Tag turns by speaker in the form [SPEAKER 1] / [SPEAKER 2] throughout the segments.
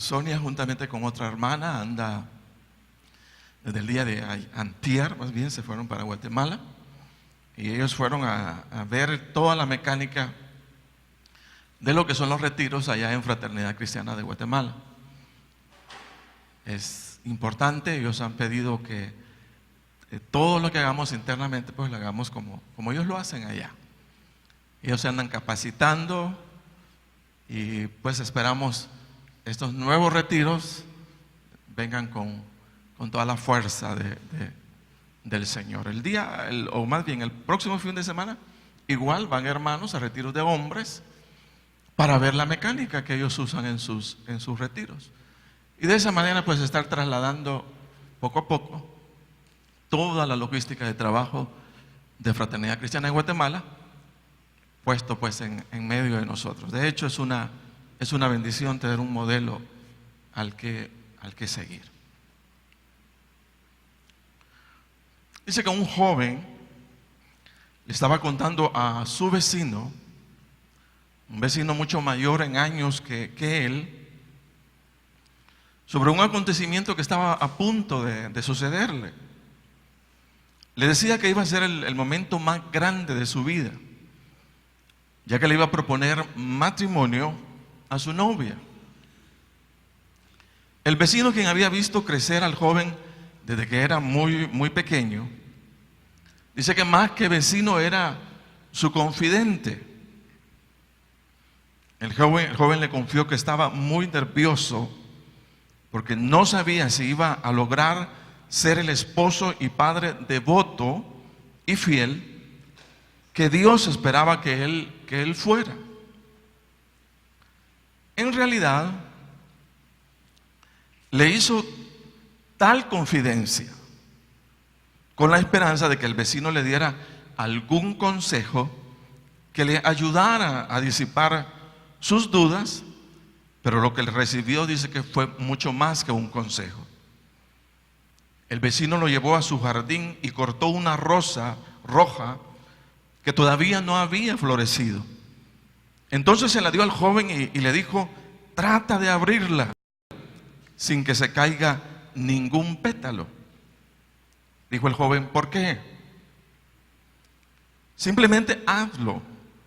[SPEAKER 1] Sonia, juntamente con otra hermana, anda desde el día de antier, más bien, se fueron para Guatemala. Y ellos fueron a ver toda la mecánica de lo que son los retiros allá en Fraternidad Cristiana de Guatemala. Es importante, ellos han pedido que todo lo que hagamos internamente, pues lo hagamos como ellos lo hacen allá. Ellos se andan capacitando y pues esperamos estos nuevos retiros vengan con toda la fuerza del Señor. O más bien el próximo fin de semana, igual van hermanos a retiros de hombres para ver la mecánica que ellos usan en sus retiros. Y de esa manera pues estar trasladando poco a poco toda la logística de trabajo de Fraternidad Cristiana de Guatemala, puesto pues en medio de nosotros. De hecho es una bendición tener un modelo al que seguir. Dice que un joven le estaba contando a su vecino, un vecino mucho mayor en años que él, sobre un acontecimiento que estaba a punto de sucederle. Le decía que iba a ser el momento más grande de su vida, ya que le iba a proponer matrimonio a su novia. El vecino, quien había visto crecer al joven desde que era muy, muy pequeño, dice que más que vecino era su confidente. El joven le confió que estaba muy nervioso porque no sabía si iba a lograr ser el esposo y padre devoto y fiel que Dios esperaba que él fuera. En realidad, le hizo tal confidencia con la esperanza de que el vecino le diera algún consejo que le ayudara a disipar sus dudas, pero lo que le recibió dice que fue mucho más que un consejo. El vecino lo llevó a su jardín y cortó una rosa roja que todavía no había florecido. Entonces se la dio al joven y le dijo: trata de abrirla sin que se caiga ningún pétalo. Dijo el joven: ¿por qué? Simplemente hazlo,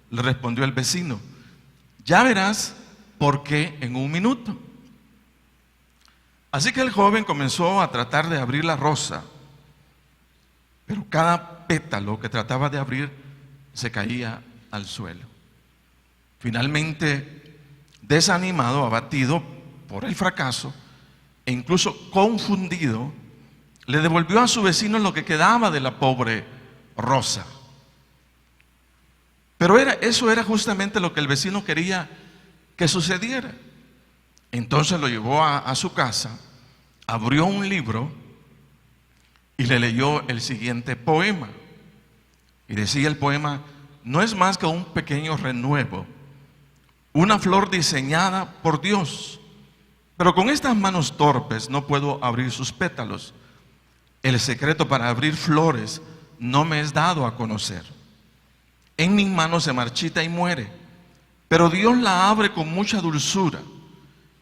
[SPEAKER 1] le respondió el vecino. Ya verás por qué en un minuto. Así que el joven comenzó a tratar de abrir la rosa, pero cada pétalo que trataba de abrir se caía al suelo. Finalmente, desanimado, abatido por el fracaso e incluso confundido, le devolvió a su vecino lo que quedaba de la pobre rosa. Pero eso era justamente lo que el vecino quería que sucediera. Entonces lo llevó a su casa, abrió un libro y le leyó el siguiente poema. Y decía el poema: no es más que un pequeño renuevo, una flor diseñada por Dios, pero con estas manos torpes no puedo abrir sus pétalos. El secreto para abrir flores no me es dado a conocer. En mis manos se marchita y muere, pero Dios la abre con mucha dulzura.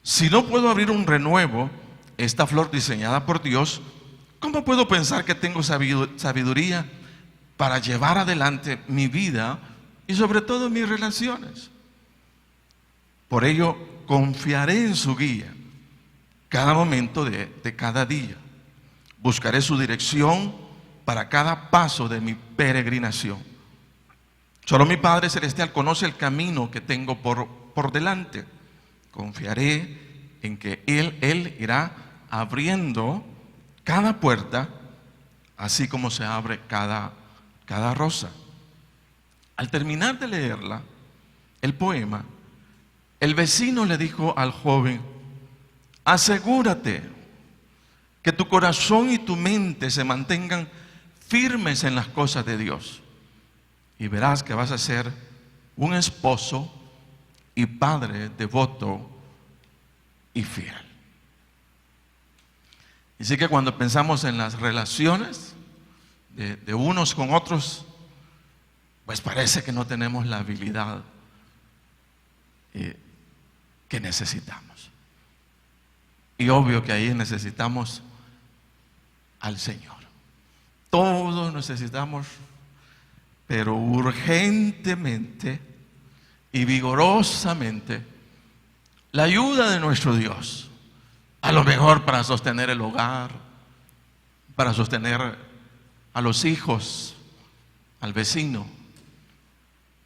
[SPEAKER 1] Si no puedo abrir un renuevo, esta flor diseñada por Dios, ¿cómo puedo pensar que tengo sabiduría para llevar adelante mi vida y sobre todo mis relaciones? Por ello, confiaré en su guía cada momento de cada día. Buscaré su dirección para cada paso de mi peregrinación. Solo mi Padre Celestial conoce el camino que tengo por delante. Confiaré en que Él irá abriendo cada puerta, así como se abre cada rosa. Al terminar de leerla, el poema, el vecino le dijo al joven: asegúrate que tu corazón y tu mente se mantengan firmes en las cosas de Dios, y verás que vas a ser un esposo y padre devoto y fiel. Y sí que cuando pensamos en las relaciones de unos con otros, pues parece que no tenemos la habilidad que necesitamos. Y obvio que ahí necesitamos al Señor. Todos necesitamos, pero urgentemente y vigorosamente, la ayuda de nuestro Dios. A lo mejor para sostener el hogar, para sostener a los hijos, al vecino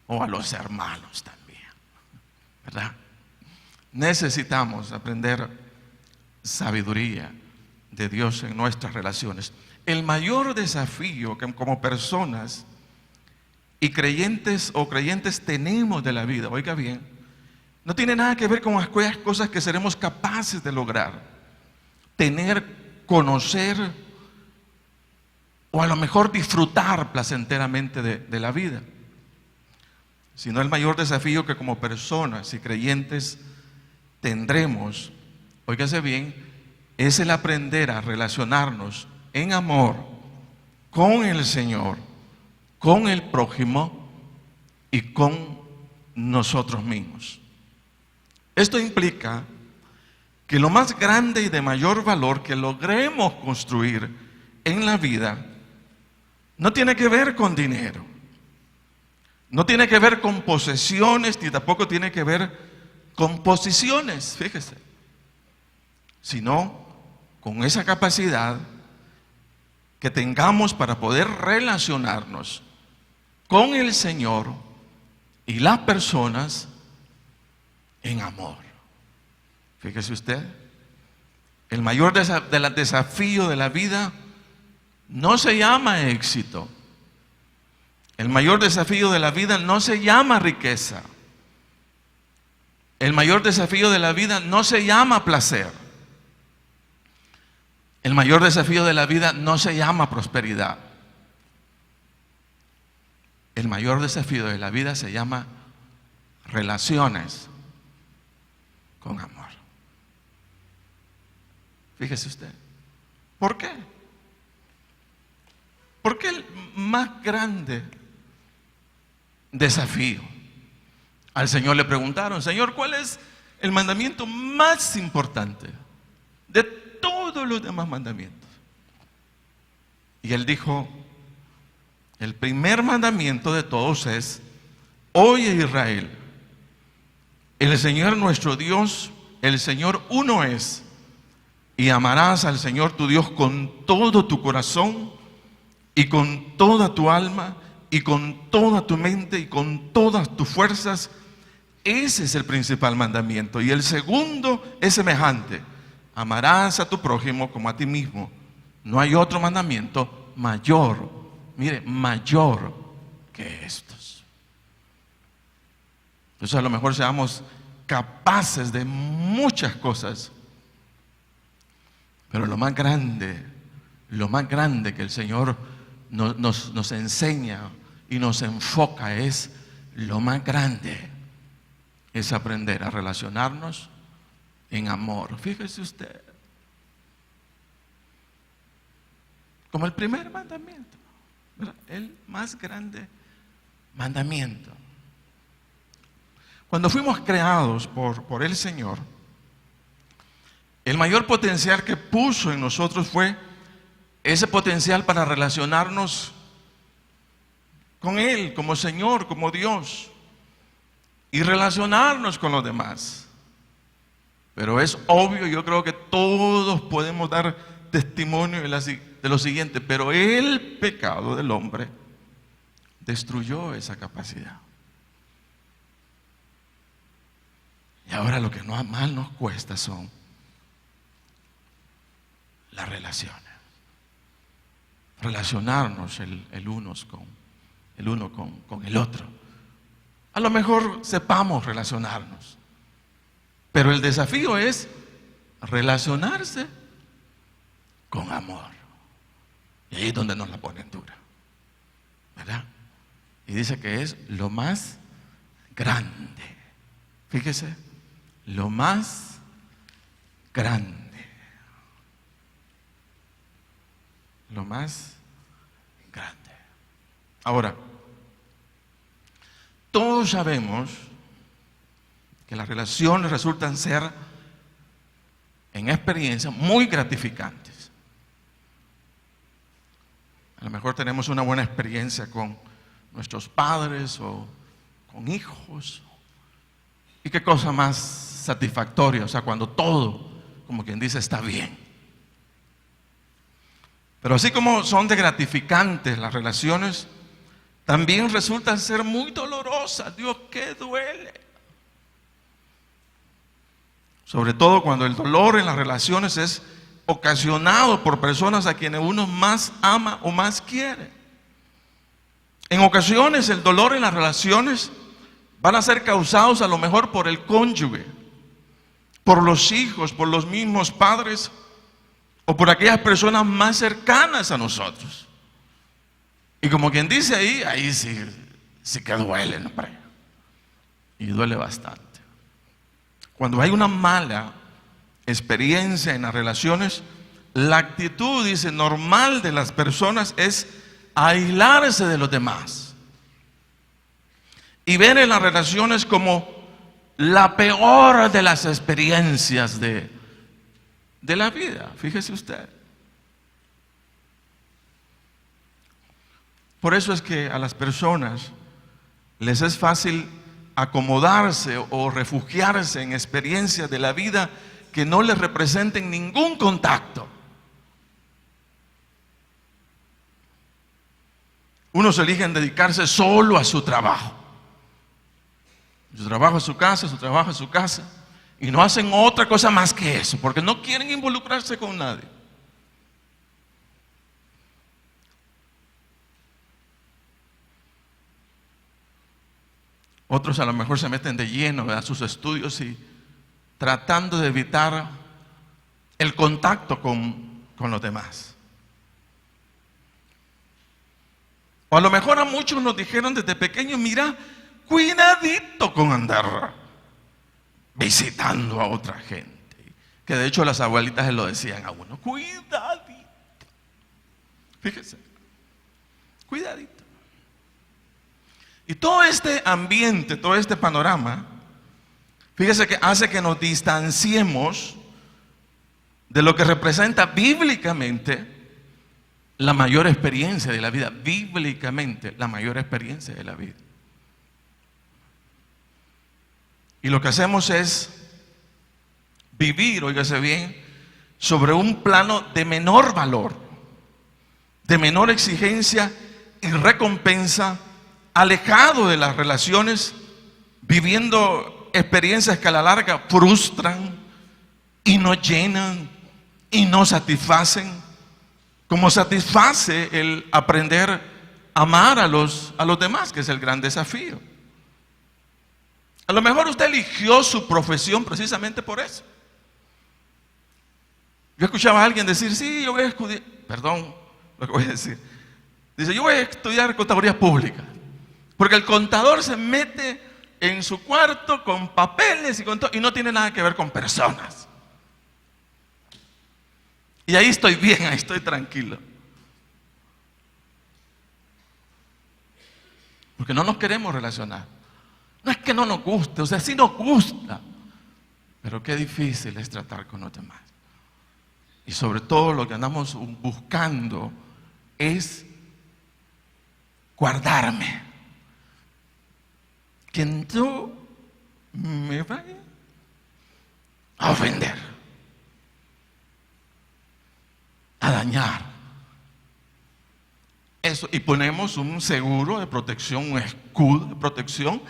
[SPEAKER 1] o a los hermanos también, ¿verdad? Necesitamos aprender sabiduría de Dios en nuestras relaciones. El mayor desafío que como personas y creyentes o creyentes tenemos de la vida, oiga bien, no tiene nada que ver con aquellas cosas que seremos capaces de lograr, tener, conocer o a lo mejor disfrutar placenteramente de la vida, sino el mayor desafío que como personas y creyentes tendremos, óigase bien, es el aprender a relacionarnos en amor con el Señor, con el prójimo y con nosotros mismos. Esto implica que lo más grande y de mayor valor que logremos construir en la vida no tiene que ver con dinero, no tiene que ver con posesiones, ni tampoco tiene que ver con posiciones, fíjese, sino con esa capacidad que tengamos para poder relacionarnos con el Señor y las personas en amor. Fíjese usted, el mayor desafío de la vida no se llama éxito. El mayor desafío de la vida no se llama riqueza. El mayor desafío de la vida no se llama placer. El mayor desafío de la vida no se llama prosperidad. El mayor desafío de la vida se llama relaciones con amor. Fíjese usted. ¿Por qué? ¿Por qué el más grande desafío? Al Señor le preguntaron, Señor, ¿cuál es el mandamiento más importante de todos los demás mandamientos? Y Él dijo, el primer mandamiento de todos es, oye Israel, el Señor nuestro Dios, el Señor uno es, y amarás al Señor tu Dios con todo tu corazón y con toda tu alma y con toda tu mente y con todas tus fuerzas. Ese es el principal mandamiento. Y el segundo es semejante, amarás a tu prójimo como a ti mismo. No hay otro mandamiento mayor, mire, mayor que estos. Entonces a lo mejor seamos capaces de muchas cosas, pero lo más grande que el Señor nos enseña y nos enfoca es, lo más grande es aprender a relacionarnos en amor. Fíjese usted, como el primer mandamiento, ¿verdad? El más grande mandamiento. Cuando fuimos creados por el Señor, el mayor potencial que puso en nosotros fue ese potencial para relacionarnos con Él, como Señor, como Dios, y relacionarnos con los demás. Pero es obvio, yo creo que todos podemos dar testimonio de lo siguiente, pero el pecado del hombre destruyó esa capacidad. Y ahora lo que más nos cuesta son las relaciones. Relacionarnos el uno con el otro. A lo mejor sepamos relacionarnos, pero el desafío es relacionarse con amor. Y ahí es donde nos la ponen dura, ¿verdad? Y dice que es lo más grande. Fíjese, lo más grande. Lo más grande. Ahora, todos sabemos que las relaciones resultan ser en experiencias muy gratificantes. A lo mejor tenemos una buena experiencia con nuestros padres o con hijos. Y qué cosa más satisfactoria, o sea, cuando todo, como quien dice, está bien. Pero así como son de gratificantes las relaciones, también resultan ser muy dolorosas. Dios, qué duele. Sobre todo cuando el dolor en las relaciones es ocasionado por personas a quienes uno más ama o más quiere. En ocasiones el dolor en las relaciones van a ser causados a lo mejor por el cónyuge, por los hijos, por los mismos padres o por aquellas personas más cercanas a nosotros. Y como quien dice ahí sí que duele, ¿no? Y duele bastante. Cuando hay una mala experiencia en las relaciones, la actitud, dice, normal de las personas es aislarse de los demás y ver en las relaciones como la peor de las experiencias de la vida. Fíjese usted. Por eso es que a las personas les es fácil acomodarse o refugiarse en experiencias de la vida que no les representen ningún contacto. Unos eligen dedicarse solo a su trabajo. Su trabajo es su casa, su trabajo es su casa. Y no hacen otra cosa más que eso, porque no quieren involucrarse con nadie. Otros a lo mejor se meten de lleno a sus estudios y tratando de evitar el contacto con los demás. O a lo mejor a muchos nos dijeron desde pequeños, mira, cuidadito con andar visitando a otra gente. Que de hecho las abuelitas se lo decían a uno, cuidadito. Fíjese, cuidadito. Y todo este ambiente, todo este panorama, fíjese que hace que nos distanciemos de lo que representa bíblicamente la mayor experiencia de la vida. Bíblicamente, la mayor experiencia de la vida. Y lo que hacemos es vivir, óigase bien, sobre un plano de menor valor, de menor exigencia y recompensa, alejado de las relaciones, viviendo experiencias que a la larga frustran y no llenan y no satisfacen, como satisface el aprender a amar a los demás, que es el gran desafío. A lo mejor usted eligió su profesión precisamente por eso. Yo escuchaba a alguien decir, sí, yo voy a estudiar, perdón lo que voy a decir, dice, yo voy a estudiar contaduría pública, porque el contador se mete en su cuarto con papeles y con todo, y no tiene nada que ver con personas. Y ahí estoy bien, ahí estoy tranquilo. Porque no nos queremos relacionar. No es que no nos guste, o sea, sí nos gusta, pero qué difícil es tratar con los demás. Y sobre todo lo que andamos buscando es guardarme. Que no me vaya a ofender, a dañar. Eso, y ponemos un seguro de protección, un escudo de protección,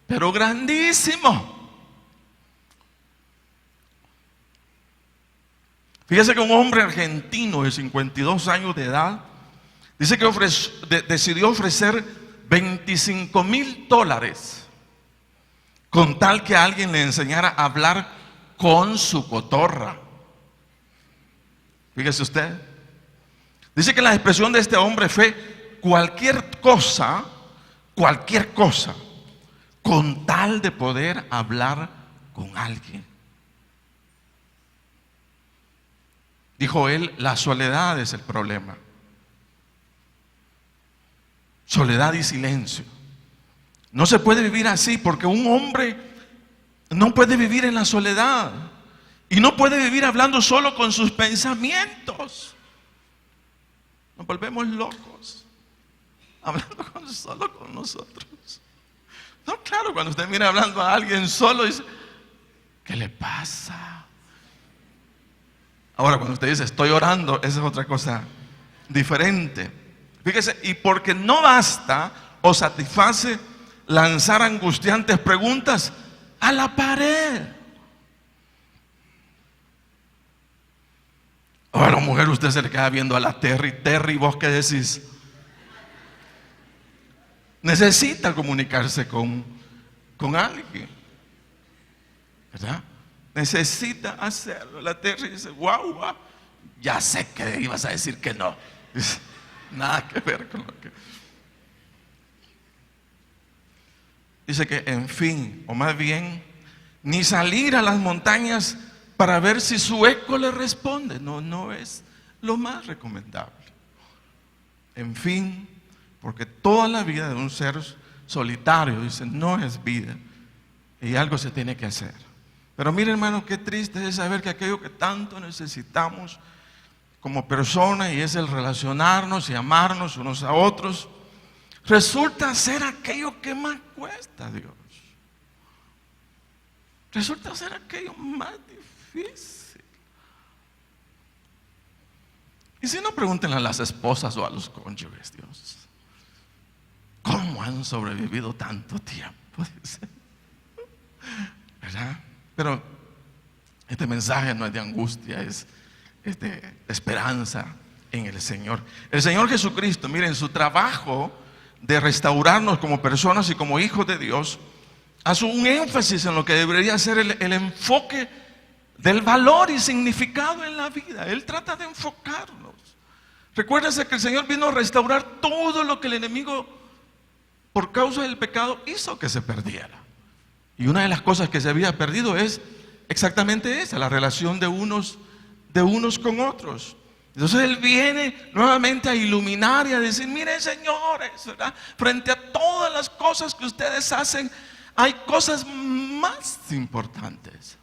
[SPEAKER 1] pero grandísimo. Fíjese que un hombre argentino de 52 años de edad dice que decidió ofrecer $25,000 con tal que alguien le enseñara a hablar con su cotorra. Fíjese usted. Dice que la expresión de este hombre fue cualquier cosa, con tal de poder hablar con alguien. Dijo él, la soledad es el problema. Soledad y silencio. No se puede vivir así porque un hombre no puede vivir en la soledad. Y no puede vivir hablando solo con sus pensamientos. Nos volvemos locos hablando solo con nosotros. No, claro, cuando usted mira hablando a alguien solo, dice, ¿qué le pasa? Ahora, cuando usted dice, estoy orando, esa es otra cosa diferente. Fíjese, y porque no basta o satisface lanzar angustiantes preguntas a la pared. Ahora, mujer, usted se le queda viendo a la Terry, ¿vos qué decís? Necesita comunicarse con alguien, ¿verdad? Necesita hacerlo. La Terry dice, wow, ya sé que ibas a decir que no. Dice, nada que ver con lo que... Dice que, en fin, o más bien, ni salir a las montañas para ver si su eco le responde. No es lo más recomendable. En fin, porque toda la vida de un ser solitario, dice, no es vida. Y algo se tiene que hacer. Pero mire, hermano, qué triste es saber que aquello que tanto necesitamos como personas, y es el relacionarnos y amarnos unos a otros, resulta ser aquello que más cuesta a Dios. Resulta ser aquello más difícil. Y si no, pregúntenle a las esposas o a los cónyuges, Dios, ¿cómo han sobrevivido tanto tiempo? Dice, ¿verdad? Pero este mensaje no es de angustia, es de esperanza en el Señor. El Señor Jesucristo, miren, su trabajo de restaurarnos como personas y como hijos de Dios, hace un énfasis en lo que debería ser el enfoque del valor y significado en la vida. Él trata de enfocarnos. Recuérdense que el Señor vino a restaurar todo lo que el enemigo, por causa del pecado, hizo que se perdiera. Y una de las cosas que se había perdido es exactamente esa, la relación de unos con otros. Entonces Él viene nuevamente a iluminar y a decir, miren, señores, ¿verdad? Frente a todas las cosas que ustedes hacen, hay cosas más importantes.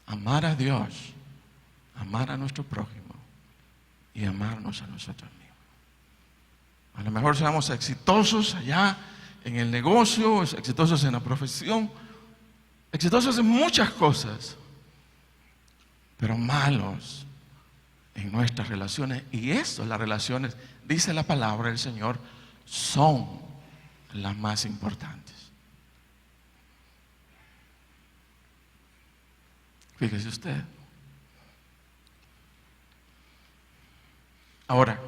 [SPEAKER 1] Amar a Dios, amar a nuestro prójimo y amarnos a nosotros mismos. A lo mejor seamos exitosos allá en el negocio, exitosos en la profesión, exitosos en muchas cosas, pero malos en nuestras relaciones. Y eso, las relaciones, dice la palabra del Señor, son las más importantes. Fíjese usted. Ahora,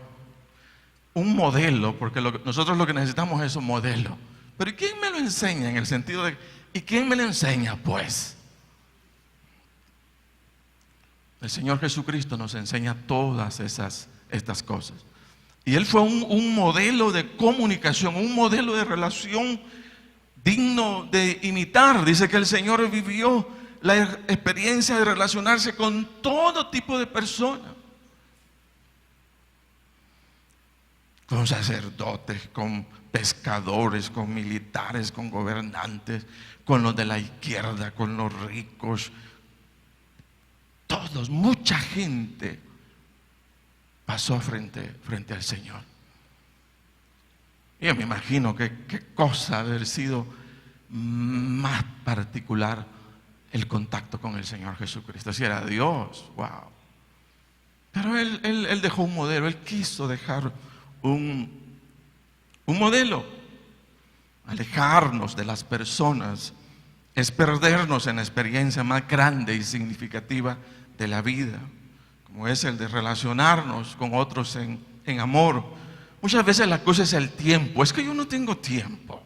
[SPEAKER 1] un modelo, porque nosotros lo que necesitamos es un modelo. Pero ¿y quién me lo enseña? En el sentido de, ¿y quién me lo enseña? Pues el Señor Jesucristo nos enseña todas estas cosas. Y Él fue un modelo de comunicación, un modelo de relación digno de imitar. Dice que el Señor vivió la experiencia de relacionarse con todo tipo de personas. Con sacerdotes, con pescadores, con militares, con gobernantes, con los de la izquierda, con los ricos. Todos, mucha gente pasó frente al Señor. Y yo me imagino que qué cosa haber sido más particular el contacto con el Señor Jesucristo. Si era Dios, wow. Pero Él dejó un modelo, Él quiso dejar un modelo. Alejarnos de las personas es perdernos en la experiencia más grande y significativa de la vida, como es el de relacionarnos con otros en amor. Muchas veces la excusa es el tiempo. Es que yo no tengo tiempo.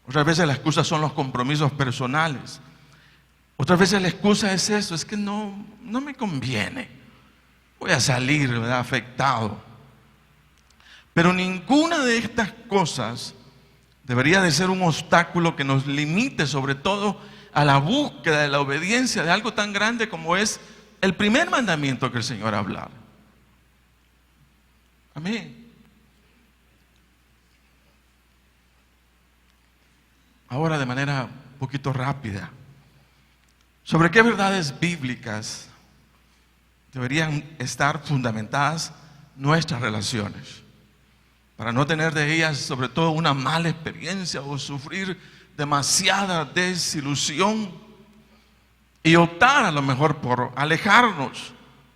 [SPEAKER 1] Otras veces la excusa son los compromisos personales. Otras veces la excusa es eso, es que no me conviene. Voy a salir, ¿verdad?, afectado. Pero ninguna de estas cosas debería de ser un obstáculo que nos limite, sobre todo a la búsqueda de la obediencia de algo tan grande como es el primer mandamiento que el Señor habla. Amén. Ahora, de manera un poquito rápida. ¿Sobre qué verdades bíblicas deberían estar fundamentadas nuestras relaciones? Para no tener de ellas, sobre todo, una mala experiencia o sufrir demasiada desilusión y optar a lo mejor por alejarnos,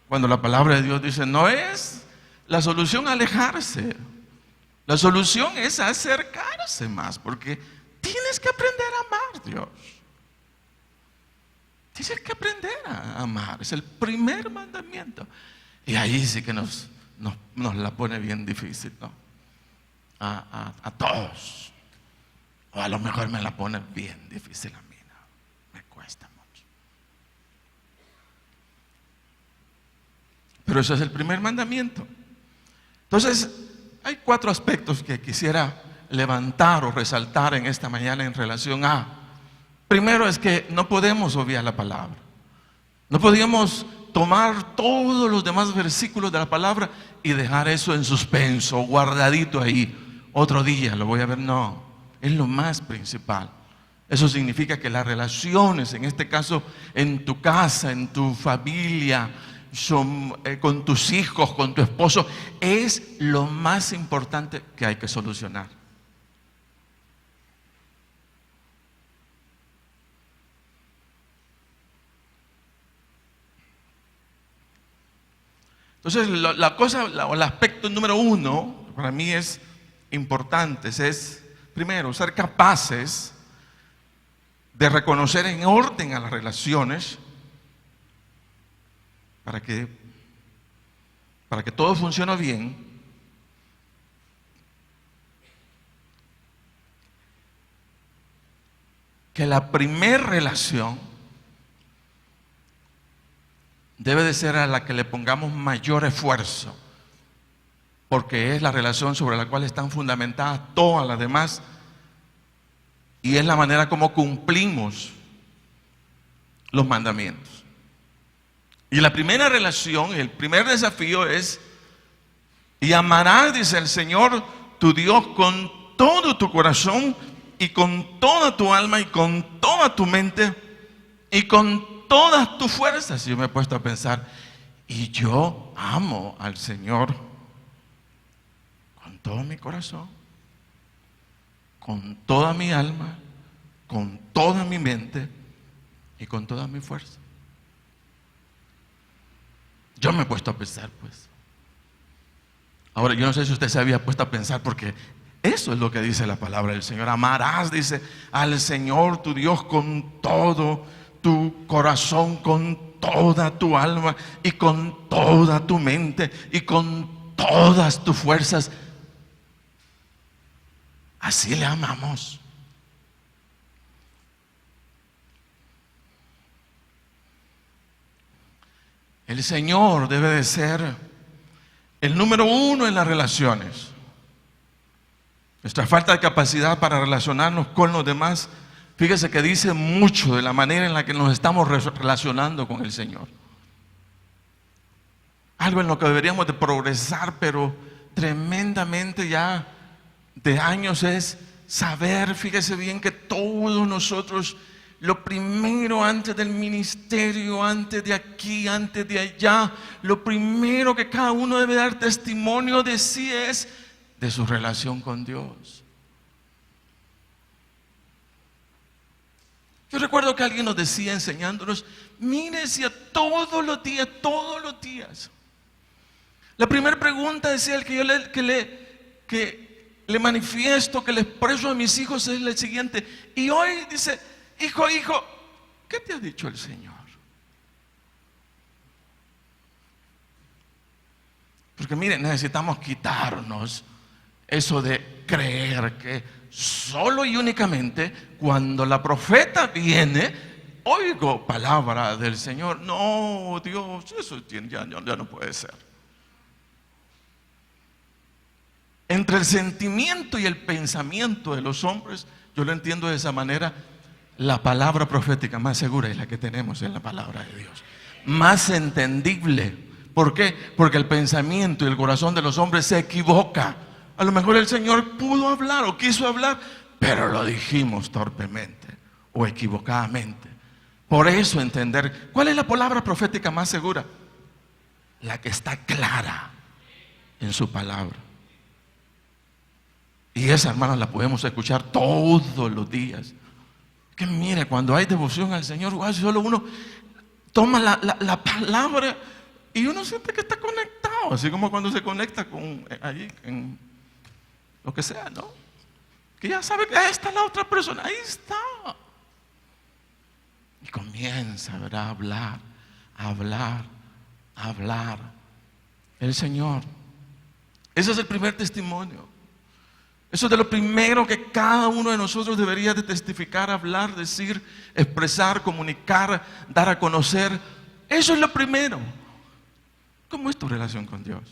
[SPEAKER 1] cuando la palabra de Dios dice, no es la solución alejarse, la solución es acercarse más, porque tienes que aprender a amar, Dios. Tienes que aprender a amar, es el primer mandamiento. Y ahí sí que nos la pone bien difícil, ¿no? A todos. O a lo mejor me la pone bien difícil a mí, ¿no? Me cuesta mucho. Pero ese es el primer mandamiento. Entonces, hay 4 aspectos que quisiera levantar o resaltar en esta mañana en relación a. Primero es que no podemos obviar la palabra. No podemos tomar todos los demás versículos de la palabra y dejar eso en suspenso, guardadito ahí. Otro día lo voy a ver. No, es lo más principal. Eso significa que las relaciones, en este caso en tu casa, en tu familia, con tus hijos, con tu esposo, es lo más importante que hay que solucionar. Entonces, el aspecto número 1, para mí es importante, es primero, ser capaces de reconocer en orden a las relaciones para que todo funcione bien. Que la primera relación debe de ser a la que le pongamos mayor esfuerzo, porque es la relación sobre la cual están fundamentadas todas las demás y es la manera como cumplimos los mandamientos. Y la primera relación, el primer desafío es: y amarás, dice el Señor, tu Dios con todo tu corazón y con toda tu alma y con toda tu mente y con todas tus fuerzas. Y yo me he puesto a pensar, y yo amo al Señor con todo mi corazón, con toda mi alma, con toda mi mente y con toda mi fuerza. Yo me he puesto a pensar, pues. Ahora, yo no sé si usted se había puesto a pensar, porque eso es lo que dice la palabra del Señor. Amarás, dice, al Señor tu Dios con todo tu corazón, con toda tu alma y con toda tu mente y con todas tus fuerzas. Así le amamos. El Señor debe de ser el número 1 en las relaciones. Nuestra falta de capacidad para relacionarnos con los demás, fíjese que dice mucho de la manera en la que nos estamos relacionando con el Señor. Algo en lo que deberíamos de progresar, pero tremendamente ya de años, es saber, fíjese bien, que todos nosotros, lo primero antes del ministerio, antes de aquí, antes de allá, lo primero que cada uno debe dar testimonio de sí es de su relación con Dios. Yo recuerdo que alguien nos decía, enseñándonos, mire, decía, todos los días. La primera pregunta, decía el que yo le manifiesto, que le expreso a mis hijos, es la siguiente. Y hoy dice, hijo, ¿qué te ha dicho el Señor? Porque miren, necesitamos quitarnos eso de creer que solo y únicamente cuando la profeta viene, oigo palabra del Señor. No, Dios, eso ya no puede ser. Entre el sentimiento y el pensamiento de los hombres, yo lo entiendo de esa manera, la palabra profética más segura es la que tenemos en la palabra de Dios. Más entendible. ¿Por qué? Porque el pensamiento y el corazón de los hombres se equivoca. A lo mejor el Señor pudo hablar o quiso hablar, pero lo dijimos torpemente o equivocadamente. Por eso entender, ¿cuál es la palabra profética más segura? La que está clara en su palabra. Y esa, hermanos, la podemos escuchar todos los días. Que mire, cuando hay devoción al Señor, solo uno toma la palabra y uno siente que está conectado, así como cuando se conecta con allí en lo que sea, ¿no? Que ya sabe que ahí está la otra persona, ahí está. Y comienza, ¿verdad?, a hablar el Señor. Ese es el primer testimonio. Eso es de lo primero que cada uno de nosotros debería de testificar, hablar, decir, expresar, comunicar, dar a conocer. Eso es lo primero. ¿Cómo es tu relación con Dios?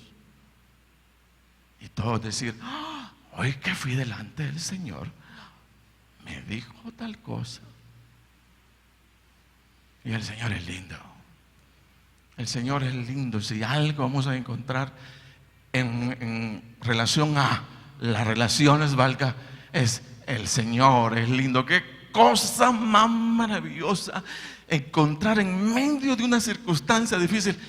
[SPEAKER 1] Y todos decir, hoy que fui delante del Señor, me dijo tal cosa. Y el Señor es lindo. El Señor es lindo. Si algo vamos a encontrar en relación a las relaciones, valga, es el Señor, es lindo. Qué cosa más maravillosa encontrar en medio de una circunstancia difícil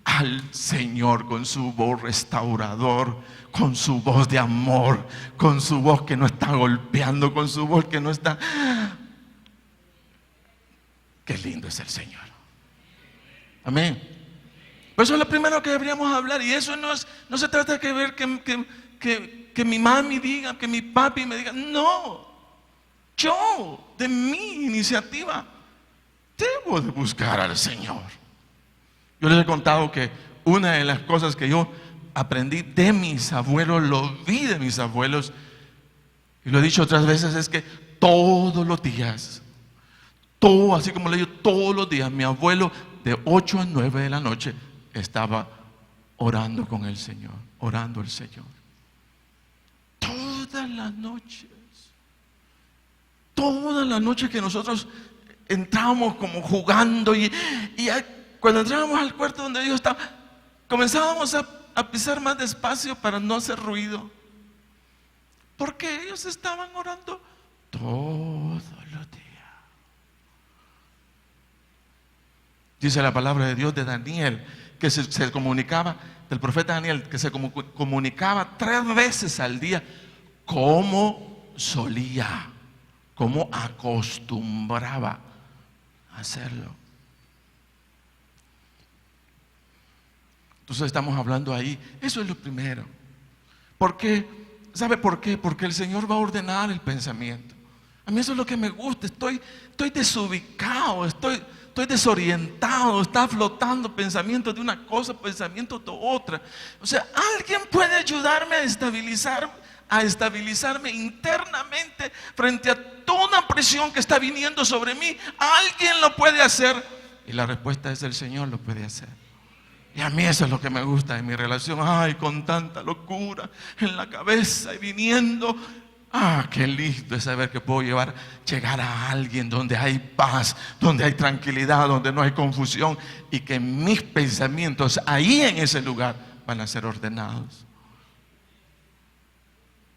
[SPEAKER 1] al Señor con su voz restaurador, con su voz de amor, con su voz que no está golpeando, con su voz que no está. Qué lindo es el Señor. Amén. Por eso es lo primero que deberíamos hablar. Y eso no se trata de ver que mi mami diga, que mi papi me diga. No, yo de mi iniciativa debo de buscar al Señor. Yo les he contado que una de las cosas que yo aprendí de mis abuelos, lo vi de mis abuelos, y lo he dicho otras veces, es que todos los días, todo, así como le digo, todos los días, mi abuelo de 8 a 9 de la noche estaba orando con el Señor, orando al Señor. Todas las noches que nosotros entrábamos como jugando y cuando entrábamos al cuarto donde Dios estaba, comenzábamos a pisar más despacio para no hacer ruido, porque ellos estaban orando todos los días. Dice la palabra de Dios de Daniel, que se comunicaba, del profeta Daniel, que se comunicaba 3 veces al día, como solía, como acostumbraba a hacerlo. Entonces estamos hablando ahí, eso es lo primero. ¿Por qué? ¿Sabe por qué? Porque el Señor va a ordenar el pensamiento. A mí eso es lo que me gusta. Estoy desubicado, estoy desorientado, está flotando pensamientos de una cosa, pensamientos de otra. O sea, alguien puede ayudarme a estabilizarme internamente frente a toda presión que está viniendo sobre mí. Alguien lo puede hacer. Y la respuesta es: el Señor lo puede hacer. Y a mí eso es lo que me gusta en mi relación. Ay, con tanta locura en la cabeza y viniendo. Qué lindo es saber que puedo llegar a alguien donde hay paz, donde hay tranquilidad, donde no hay confusión, y que mis pensamientos ahí en ese lugar van a ser ordenados.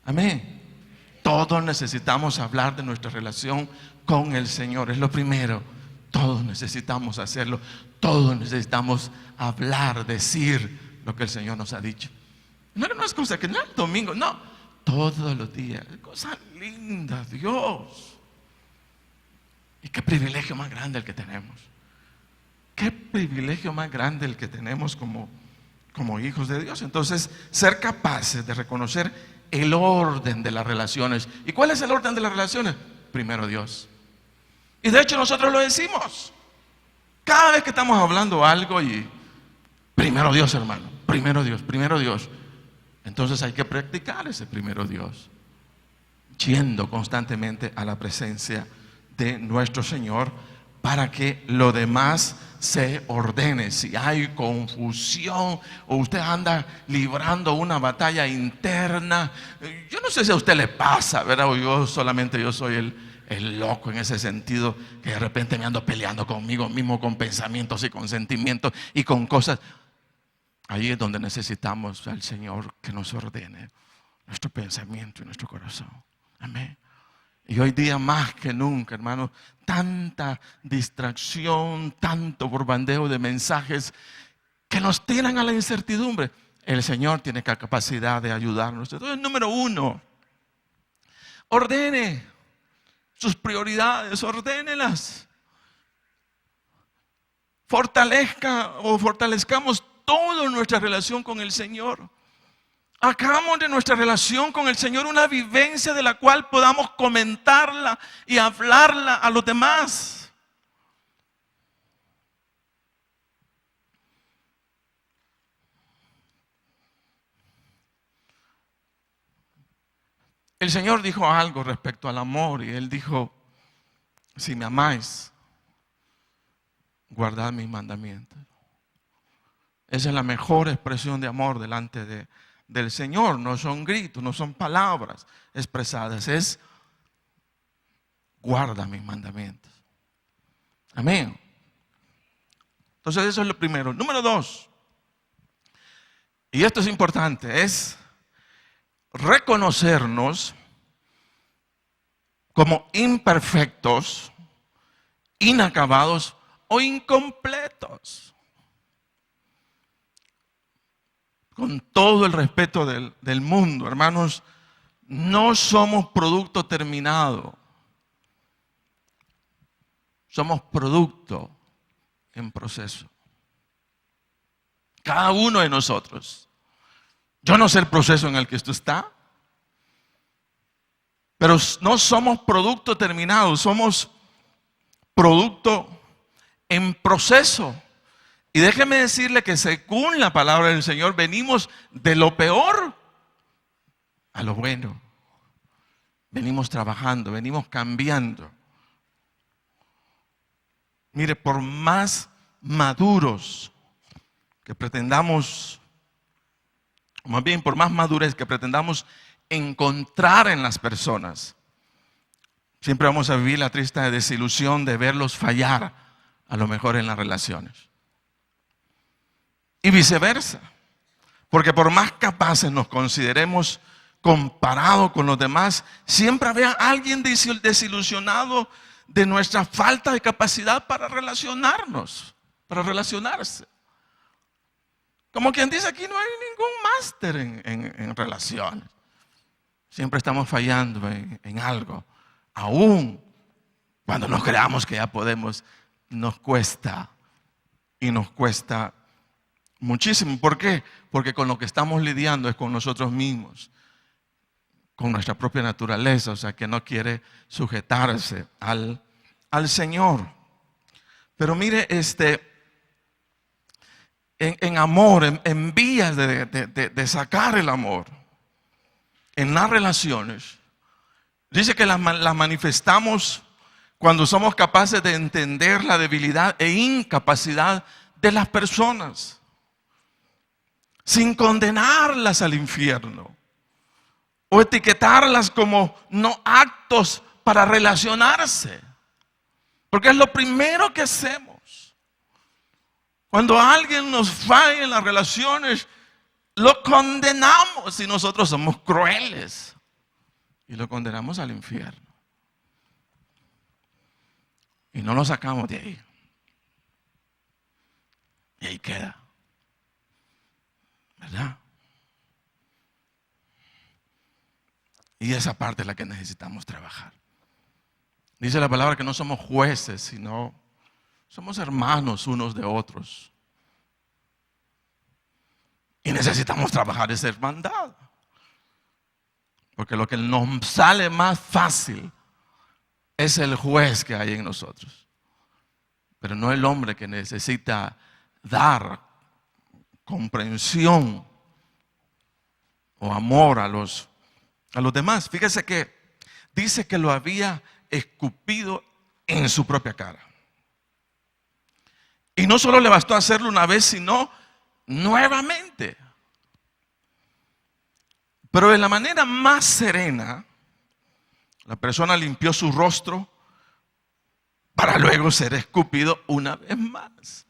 [SPEAKER 1] Amén. Todos necesitamos hablar de nuestra relación con el Señor. Es lo primero. Todos necesitamos hacerlo. Todos necesitamos hablar, decir lo que el Señor nos ha dicho. No es cosa que no es domingo, no. Todos los días. Cosa linda, Dios. Y qué privilegio más grande el que tenemos. Qué privilegio más grande el que tenemos como hijos de Dios. Entonces, ser capaces de reconocer el orden de las relaciones. ¿Y cuál es el orden de las relaciones? Primero Dios. Y de hecho nosotros lo decimos cada vez que estamos hablando algo, y primero Dios, hermano, primero Dios, primero Dios. Entonces hay que practicar ese primero Dios, yendo constantemente a la presencia de nuestro Señor, para que lo demás se ordene. Si hay confusión o usted anda librando una batalla interna, yo no sé si a usted le pasa, ¿verdad? O yo soy el loco en ese sentido, que de repente me ando peleando conmigo mismo, con pensamientos y con sentimientos y con cosas. Ahí es donde necesitamos al Señor que nos ordene nuestro pensamiento y nuestro corazón. Amén. Y hoy día más que nunca, hermano, tanta distracción, tanto bombardeo de mensajes que nos tiran a la incertidumbre. El Señor tiene capacidad de ayudarnos. Entonces, número uno, ordene sus prioridades, ordénelas. Fortalezcamos toda nuestra relación con el Señor. Hagamos de nuestra relación con el Señor una vivencia de la cual podamos comentarla y hablarla a los demás. El Señor dijo algo respecto al amor y Él dijo, si me amáis, guardad mis mandamientos. Esa es la mejor expresión de amor delante del Señor. No son gritos, no son palabras expresadas, es guarda mis mandamientos. Amén. Entonces eso es lo primero. Número dos, y esto es importante, es reconocernos como imperfectos, inacabados o incompletos. Con todo el respeto del mundo, hermanos, no somos producto terminado. Somos producto en proceso. Cada uno de nosotros. Yo no sé el proceso en el que usted está, pero no somos producto terminado, somos producto en proceso. Y déjeme decirle que según la palabra del Señor, venimos de lo peor a lo bueno. Venimos trabajando, venimos cambiando. Mire, por más maduros que pretendamos, más bien por más madurez que pretendamos encontrar en las personas, siempre vamos a vivir la triste desilusión de verlos fallar, a lo mejor en las relaciones. Y viceversa, porque por más capaces nos consideremos comparado con los demás, siempre habrá alguien desilusionado de nuestra falta de capacidad para relacionarnos, para relacionarse. Como quien dice, aquí no hay ningún máster en relaciones. Siempre estamos fallando en algo. Aún cuando nos creamos que ya podemos, nos cuesta y nos cuesta muchísimo. ¿Por qué? Porque con lo que estamos lidiando es con nosotros mismos, con nuestra propia naturaleza, o sea, que no quiere sujetarse al Señor. Pero mire, en amor, en vías de sacar el amor, en las relaciones, dice que las manifestamos cuando somos capaces de entender la debilidad e incapacidad de las personas, sin condenarlas al infierno o etiquetarlas como no aptos para relacionarse, porque es lo primero que hacemos. Cuando alguien nos falla en las relaciones, lo condenamos y nosotros somos crueles y lo condenamos al infierno y no lo sacamos de ahí, y ahí queda, ¿verdad? Y esa parte es la que necesitamos trabajar. Dice la palabra que no somos jueces, sino somos hermanos unos de otros. Y necesitamos trabajar esa hermandad. Porque lo que nos sale más fácil es el juez que hay en nosotros. Pero no el hombre que necesita dar comprensión o amor a los demás. Fíjese que dice que lo había escupido en su propia cara. Y no solo le bastó hacerlo una vez, sino nuevamente. Pero de la manera más serena, la persona limpió su rostro para luego ser escupido una vez más.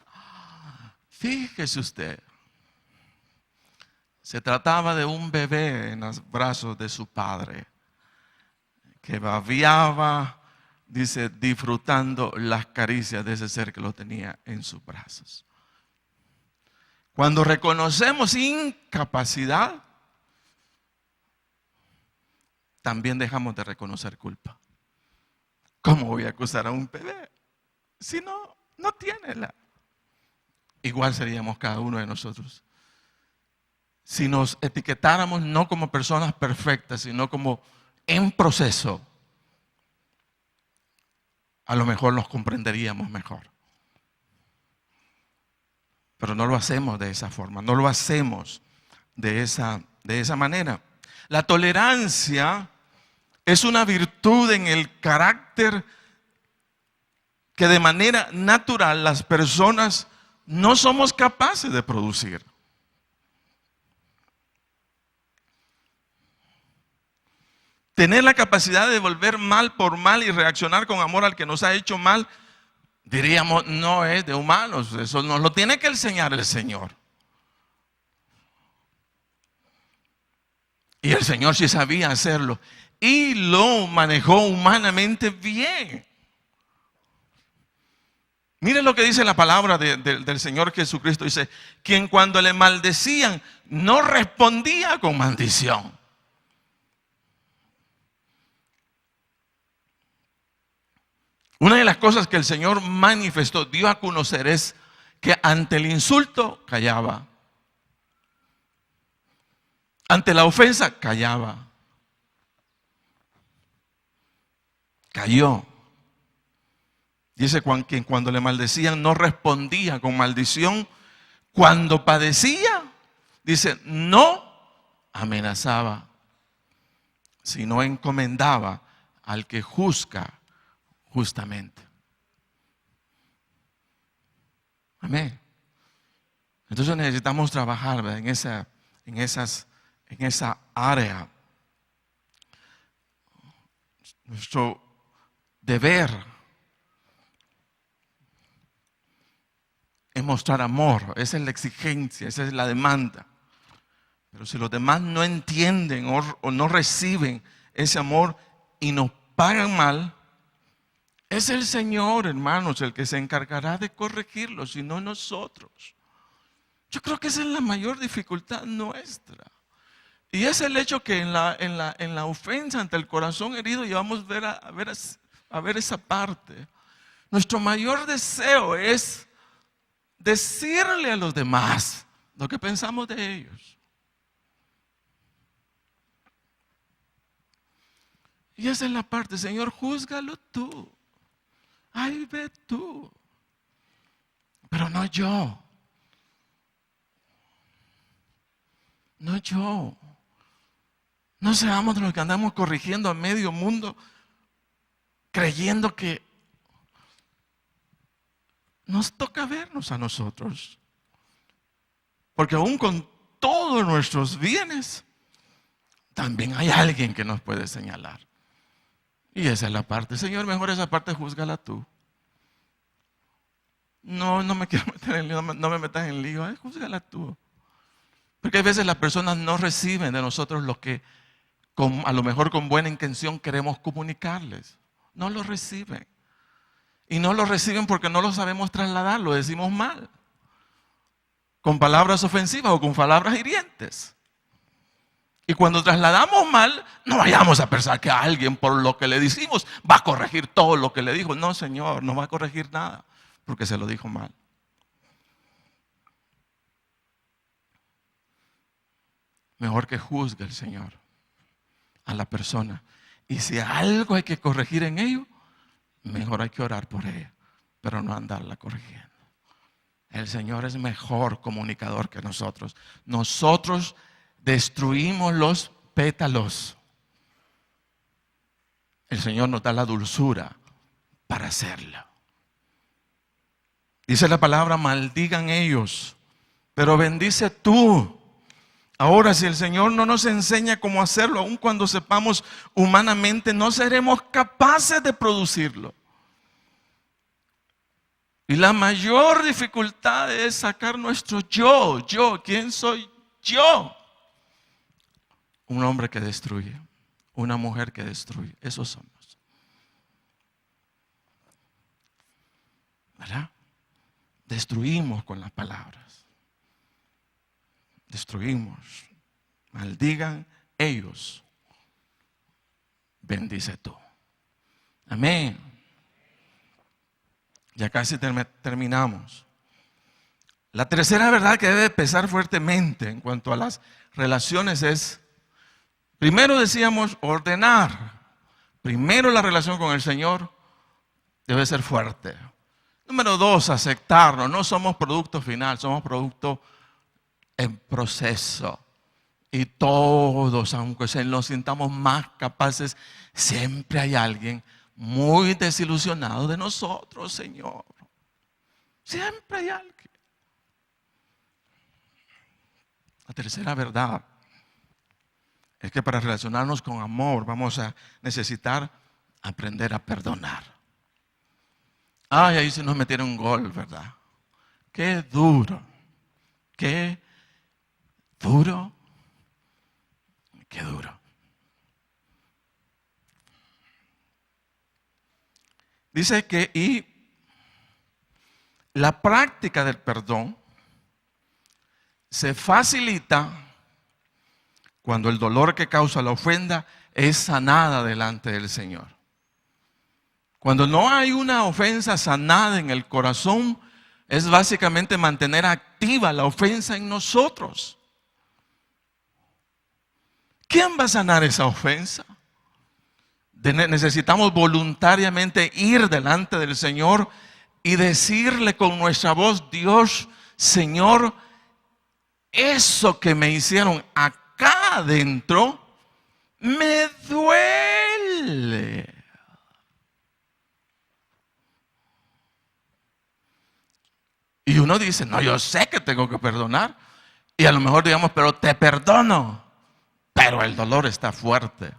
[SPEAKER 1] Fíjese usted, se trataba de un bebé en los brazos de su padre, que babeaba, dice, disfrutando las caricias de ese ser que lo tenía en sus brazos. Cuando reconocemos incapacidad, también dejamos de reconocer culpa. ¿Cómo voy a acusar a un bebé si no tiene la? Igual seríamos cada uno de nosotros. Si nos etiquetáramos no como personas perfectas, sino como en proceso, a lo mejor nos comprenderíamos mejor. Pero no lo hacemos de esa forma, no lo hacemos de esa manera. La tolerancia es una virtud en el carácter que de manera natural las personas no somos capaces de producir. Tener la capacidad de devolver mal por mal y reaccionar con amor al que nos ha hecho mal, diríamos, no es de humanos. Eso nos lo tiene que enseñar el Señor. Y el Señor sí sabía hacerlo. Y lo manejó humanamente bien. Mire lo que dice la palabra del Señor Jesucristo. Dice, quien cuando le maldecían no respondía con maldición. Una de las cosas que el Señor manifestó, dio a conocer, es que ante el insulto callaba. Ante la ofensa callaba. Cayó. Dice quien cuando le maldecían no respondía con maldición. Cuando padecía, dice, no amenazaba, sino encomendaba al que juzga justamente. Amén. Entonces necesitamos trabajar, ¿verdad?, en esa área. Nuestro deber es mostrar amor. Esa es la exigencia, esa es la demanda. Pero si los demás no entienden o no reciben ese amor y nos pagan mal, es el Señor, hermanos, el que se encargará de corregirlos y no nosotros. Yo creo que esa es la mayor dificultad nuestra. Y es el hecho que en la ofensa ante el corazón herido llevamos a ver esa parte. Nuestro mayor deseo es decirle a los demás lo que pensamos de ellos. Y esa es la parte, Señor, júzgalo tú. Ay, ve tú. Pero no yo. No yo. No seamos de los que andamos corrigiendo a medio mundo, creyendo que nos toca vernos a nosotros. Porque aún con todos nuestros bienes, también hay alguien que nos puede señalar. Y esa es la parte. Señor, mejor esa parte júzgala tú. No me quiero meter en lío, no me metas en lío. Júzgala tú. Porque a veces las personas no reciben de nosotros lo que a lo mejor con buena intención queremos comunicarles. No lo reciben. Y no lo reciben porque no lo sabemos trasladar, lo decimos mal. Con palabras ofensivas o con palabras hirientes. Y cuando trasladamos mal, no vayamos a pensar que alguien por lo que le decimos va a corregir todo lo que le dijo. No, Señor, no va a corregir nada porque se lo dijo mal. Mejor que juzgue el Señor a la persona. Y si algo hay que corregir en ello, mejor hay que orar por ella, pero no andarla corrigiendo. El Señor es mejor comunicador que nosotros. Nosotros destruimos los pétalos. El Señor nos da la dulzura para hacerlo. Dice la palabra, maldigan ellos, pero bendice tú. Ahora, si el Señor no nos enseña cómo hacerlo, aun cuando sepamos humanamente, no seremos capaces de producirlo. Y la mayor dificultad es sacar nuestro yo. ¿Quién soy yo? Un hombre que destruye, una mujer que destruye. Eso somos. ¿Verdad? Destruimos con las palabras. Destruimos. Maldigan ellos. Bendice tú. Amén. Ya casi terminamos. La tercera verdad que debe pesar fuertemente en cuanto a las relaciones es, primero decíamos, ordenar. Primero la relación con el Señor debe ser fuerte. Número 2, aceptarnos. No somos producto final, somos producto en proceso. Y todos, aunque nos sintamos más capaces, siempre hay alguien muy desilusionado de nosotros, Señor. Siempre hay alguien. La tercera verdad es que para relacionarnos con amor vamos a necesitar aprender a perdonar. Ay, ahí se nos metieron un gol, ¿verdad? Qué duro. Qué duro. Qué duro. Dice que y la práctica del perdón se facilita cuando el dolor que causa la ofensa es sanada delante del Señor. Cuando no hay una ofensa sanada en el corazón, es básicamente mantener activa la ofensa en nosotros. ¿Quién va a sanar esa ofensa? Necesitamos voluntariamente ir delante del Señor y decirle con nuestra voz: Dios, Señor, eso que me hicieron acá adentro me duele. Y uno dice: no, yo sé que tengo que perdonar. Y a lo mejor digamos: pero te perdono. Pero el dolor está fuerte.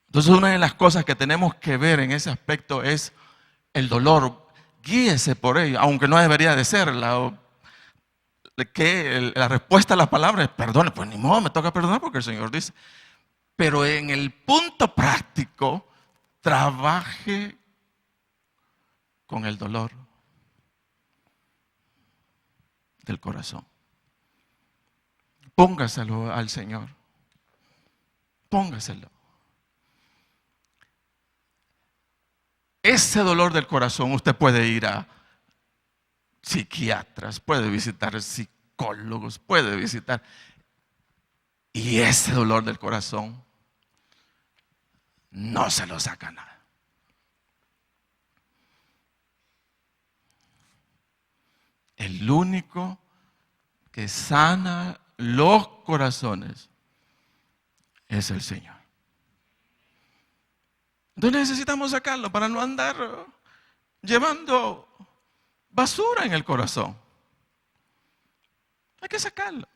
[SPEAKER 1] Entonces una de las cosas que tenemos que ver en ese aspecto es el dolor. Guíese por ello, aunque no debería de ser. La respuesta a la palabra es: perdone. Pues ni modo, me toca perdonar porque el Señor dice. Pero en el punto práctico, trabaje con el dolor del corazón. Póngaselo al Señor. Póngaselo. Ese dolor del corazón usted puede ir a psiquiatras, puede visitar psicólogos, puede visitar. Y ese dolor del corazón no se lo saca nada. El único que sana los corazones es el Señor. Entonces necesitamos sacarlo para no andar llevando basura en el corazón. Hay que sacarlo.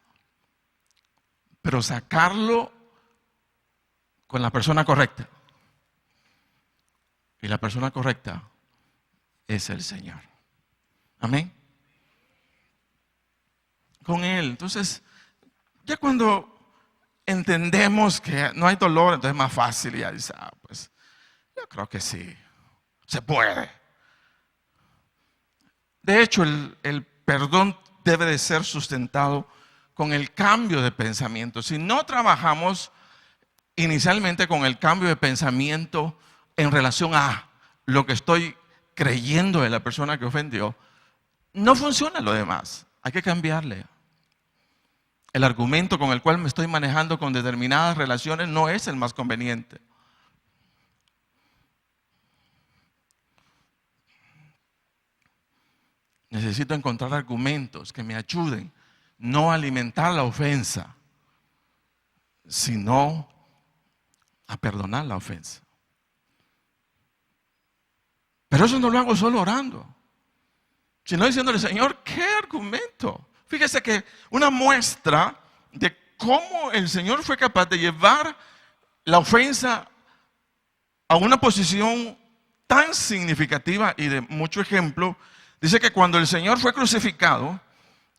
[SPEAKER 1] Pero sacarlo con la persona correcta. Y la persona correcta es el Señor. Amén. Con Él. Entonces, ya cuando entendemos que no hay dolor, entonces es más fácil. Y ya dice: pues yo creo que sí, se puede. De hecho, el perdón debe de ser sustentado con el cambio de pensamiento. Si no trabajamos inicialmente con el cambio de pensamiento en relación a lo que estoy creyendo de la persona que ofendió, no funciona lo demás. Hay que cambiarle. El argumento con el cual me estoy manejando con determinadas relaciones no es el más conveniente. Necesito encontrar argumentos que me ayuden no a alimentar la ofensa, sino a perdonar la ofensa. Pero eso no lo hago solo orando, sino diciéndole: Señor, ¿qué argumento? Fíjese que una muestra de cómo el Señor fue capaz de llevar la ofensa a una posición tan significativa y de mucho ejemplo. Dice que cuando el Señor fue crucificado,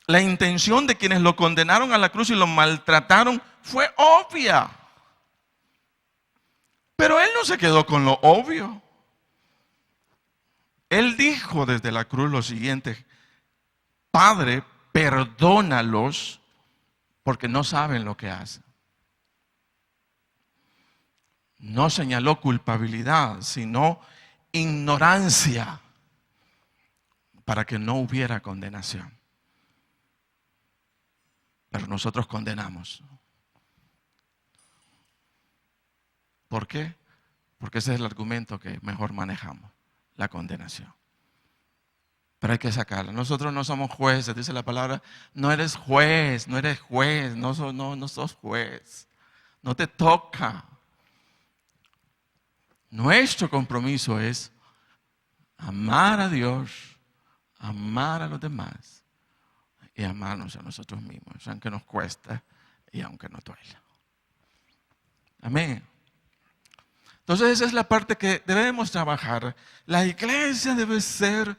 [SPEAKER 1] la intención de quienes lo condenaron a la cruz y lo maltrataron fue obvia. Pero Él no se quedó con lo obvio. Él dijo desde la cruz lo siguiente: Padre, perdónalos porque no saben lo que hacen. No señaló culpabilidad, sino ignorancia, para que no hubiera condenación. Pero nosotros condenamos. ¿Por qué? Porque ese es el argumento que mejor manejamos, la condenación. Pero hay que sacarla. Nosotros no somos jueces, dice la palabra. No eres juez, no sos juez. No te toca. Nuestro compromiso es amar a Dios, amar a los demás y amarnos a nosotros mismos, aunque nos cuesta y aunque nos duela. Amén. Entonces esa es la parte que debemos trabajar. La iglesia debe ser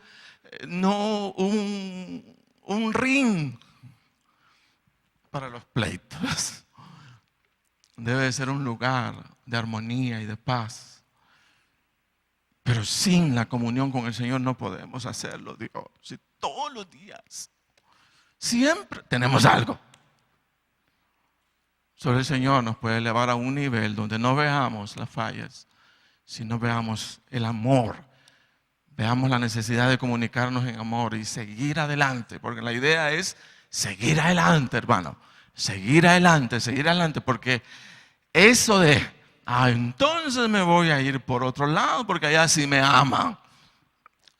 [SPEAKER 1] no un ring para los pleitos. Debe ser un lugar de armonía y de paz. Pero sin la comunión con el Señor no podemos hacerlo, Dios. Si todos los días, siempre tenemos algo. Solo el Señor nos puede elevar a un nivel donde no veamos las fallas, sino veamos el amor. Veamos la necesidad de comunicarnos en amor y seguir adelante. Porque la idea es seguir adelante, hermano. Seguir adelante. Porque eso de entonces me voy a ir por otro lado porque allá sí me aman.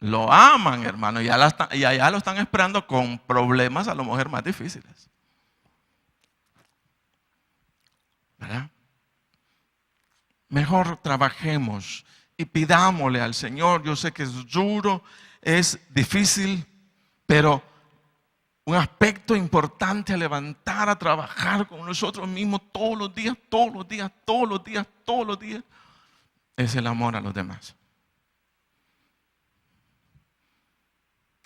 [SPEAKER 1] Lo aman, hermano, y allá lo están esperando con problemas a lo mejor más difíciles. ¿Verdad? Mejor trabajemos y pidámosle al Señor. Yo sé que es duro, es difícil, pero un aspecto importante a levantar, a trabajar con nosotros mismos todos los días, es el amor a los demás.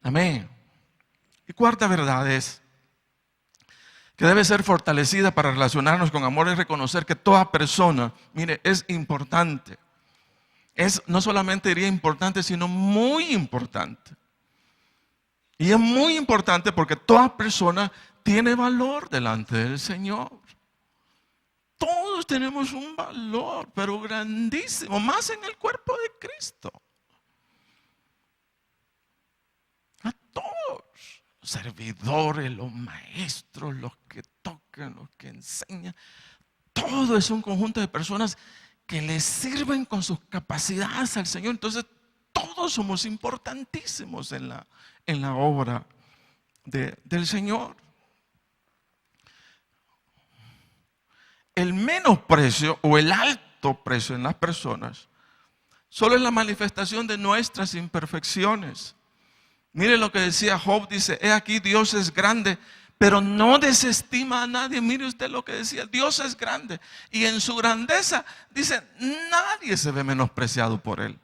[SPEAKER 1] Amén. Y cuarta verdad es que debe ser fortalecida para relacionarnos con amor, es reconocer que toda persona, mire, es importante. Es no solamente diría importante, sino muy importante. Y es muy importante porque toda persona tiene valor delante del Señor. Todos tenemos un valor, pero grandísimo, más en el cuerpo de Cristo. A todos, los servidores, los maestros, los que tocan, los que enseñan. Todo es un conjunto de personas que le sirven con sus capacidades al Señor. Entonces, todos somos importantísimos en la obra del Señor. El menosprecio o el alto precio en las personas solo es la manifestación de nuestras imperfecciones. Mire lo que decía Job, dice: he aquí, Dios es grande, pero no desestima a nadie. Mire usted lo que decía: Dios es grande y en su grandeza, dice, nadie se ve menospreciado por Él.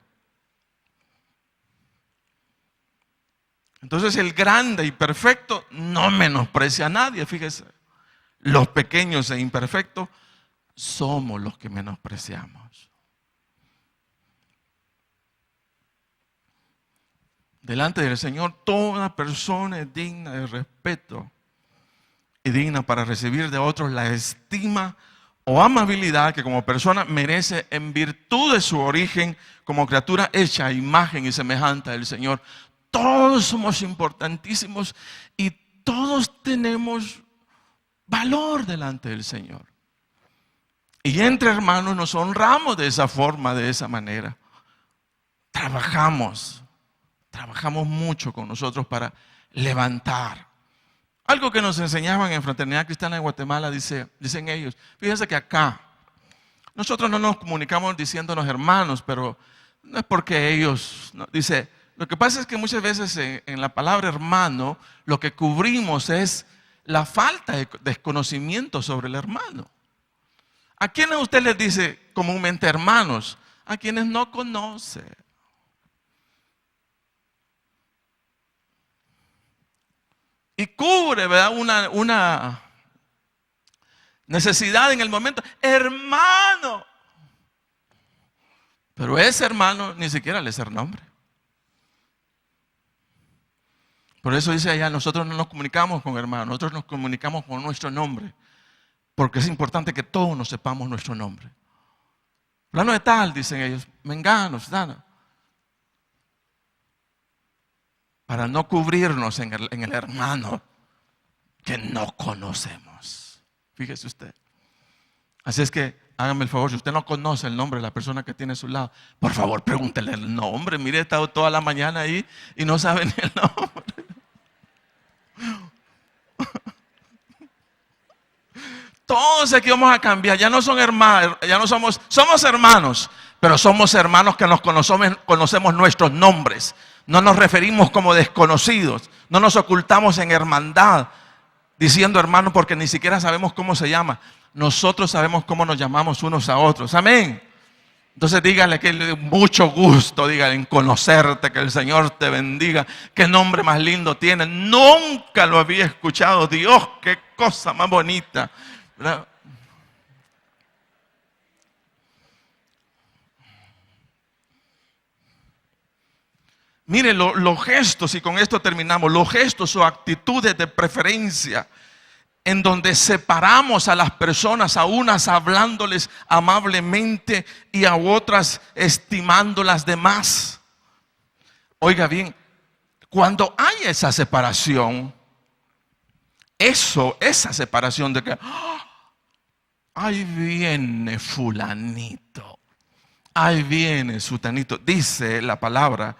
[SPEAKER 1] Entonces el grande y perfecto no menosprecia a nadie. Fíjese, los pequeños e imperfectos somos los que menospreciamos. Delante del Señor toda persona es digna de respeto y digna para recibir de otros la estima o amabilidad que como persona merece en virtud de su origen como criatura hecha a imagen y semejanza del Señor. Todos somos importantísimos y todos tenemos valor delante del Señor. Y entre hermanos nos honramos de esa forma, de esa manera. Trabajamos mucho con nosotros para levantar. Algo que nos enseñaban en Fraternidad Cristiana de Guatemala, dicen ellos. Fíjense que acá nosotros no nos comunicamos diciéndonos hermanos, pero no es porque ellos, no, dice, lo que pasa es que muchas veces en la palabra hermano lo que cubrimos es la falta de desconocimiento sobre el hermano. ¿A quiénes usted les dice comúnmente hermanos? A quienes no conoce. Y cubre, ¿verdad?, una necesidad en el momento. Hermano. Pero ese hermano ni siquiera le sé el nombre. Por eso dice allá, nosotros no nos comunicamos con hermanos, nosotros nos comunicamos con nuestro nombre. Porque es importante que todos nos sepamos nuestro nombre. Plano de tal, dicen ellos, mengano, sana. Para no cubrirnos en el hermano que no conocemos. Fíjese usted. Así es que hágame el favor, si usted no conoce el nombre de la persona que tiene a su lado, por favor pregúntele el nombre. Mire, he estado toda la mañana ahí y no sabe ni el nombre. Todos aquí vamos a cambiar. Ya no son hermanos, ya no somos hermanos, pero somos hermanos que nos conocemos nuestros nombres. No nos referimos como desconocidos, no nos ocultamos en hermandad diciendo hermano porque ni siquiera sabemos cómo se llama. Nosotros sabemos cómo nos llamamos unos a otros. Amén. Entonces dígale que mucho gusto, dígale en conocerte, que el Señor te bendiga. Qué nombre más lindo tiene. Nunca lo había escuchado. Dios, qué cosa más bonita. ¿Verdad? Mire, los gestos, y con esto terminamos, los gestos o actitudes de preferencia en donde separamos a las personas, a unas hablándoles amablemente y a otras estimándolas de más. Oiga bien, cuando hay esa separación, esa separación de que ahí viene fulanito, ahí viene sutanito, dice la palabra,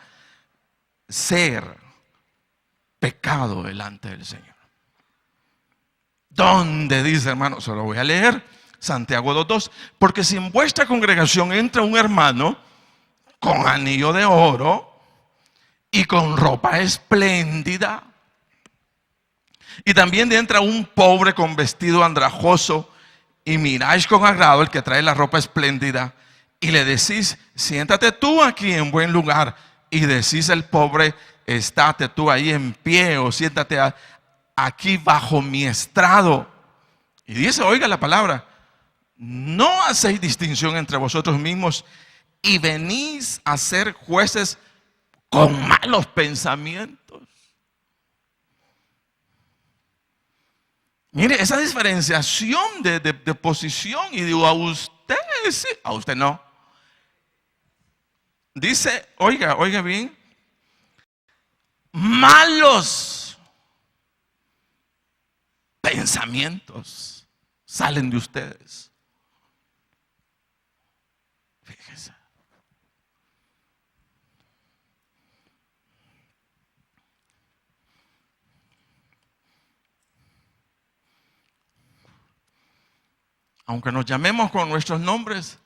[SPEAKER 1] ser pecado delante del Señor. ¿Dónde dice, hermano? Se lo voy a leer. Santiago 2:2. Porque si en vuestra congregación entra un hermano con anillo de oro y con ropa espléndida, y también entra un pobre con vestido andrajoso, y miráis con agrado el que trae la ropa espléndida, y le decís, siéntate tú aquí en buen lugar, y decís el pobre, estate tú ahí en pie, o siéntate aquí bajo mi estrado. Y dice, oiga la palabra, no hacéis distinción entre vosotros mismos y venís a ser jueces con malos pensamientos. Mire, esa diferenciación de posición, y digo, a usted sí, a usted no. Dice, oiga bien, malos pensamientos salen de ustedes. Fíjese. Aunque nos llamemos con nuestros nombres,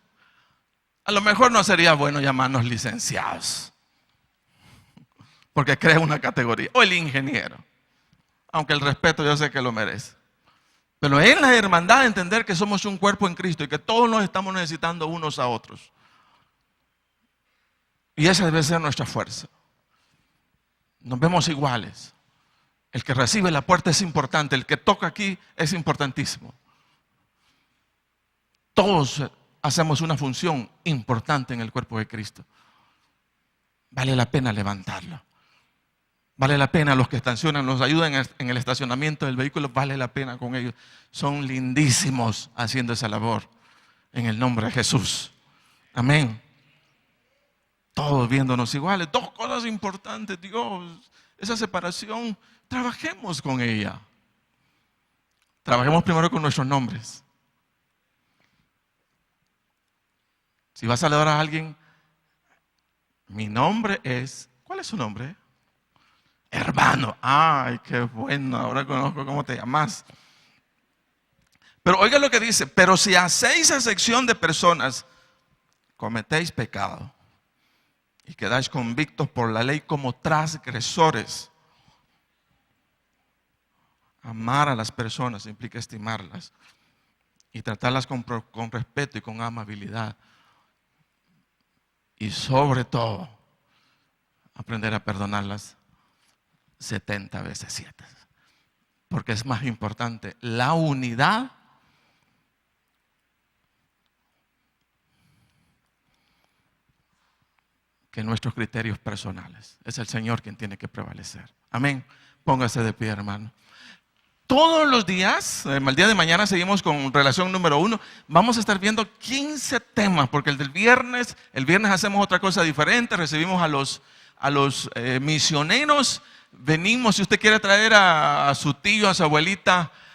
[SPEAKER 1] a lo mejor no sería bueno llamarnos licenciados, porque crea una categoría, o el ingeniero, aunque el respeto yo sé que lo merece. Pero en la hermandad entender que somos un cuerpo en Cristo y que todos nos estamos necesitando unos a otros. Y esa debe ser nuestra fuerza. Nos vemos iguales. El que recibe la puerta es importante, el que toca aquí es importantísimo. Todos hacemos una función importante en el cuerpo de Cristo. Vale la pena levantarlo. Vale la pena, los que estacionan, nos ayudan en el estacionamiento del vehículo, vale la pena con ellos. Son lindísimos haciendo esa labor en el nombre de Jesús. Amén. Todos viéndonos iguales. Dos cosas importantes, Dios. Esa separación, trabajemos con ella. Trabajemos primero con nuestros nombres. Si vas a saludar a alguien, mi nombre es, ¿cuál es su nombre? Hermano. Ay, qué bueno, ahora conozco cómo te llamas. Pero oiga lo que dice, pero si hacéis acepción de personas, cometéis pecado y quedáis convictos por la ley como transgresores. Amar a las personas implica estimarlas y tratarlas con respeto y con amabilidad. Y sobre todo, aprender a perdonarlas 70 veces 7. Porque es más importante la unidad que nuestros criterios personales. Es el Señor quien tiene que prevalecer. Amén. Póngase de pie, hermano. Todos los días, el día de mañana seguimos con relación número 1. Vamos a estar viendo 15 temas, porque el viernes hacemos otra cosa diferente. Recibimos a los misioneros. Venimos, si usted quiere traer a su tío, a su abuelita,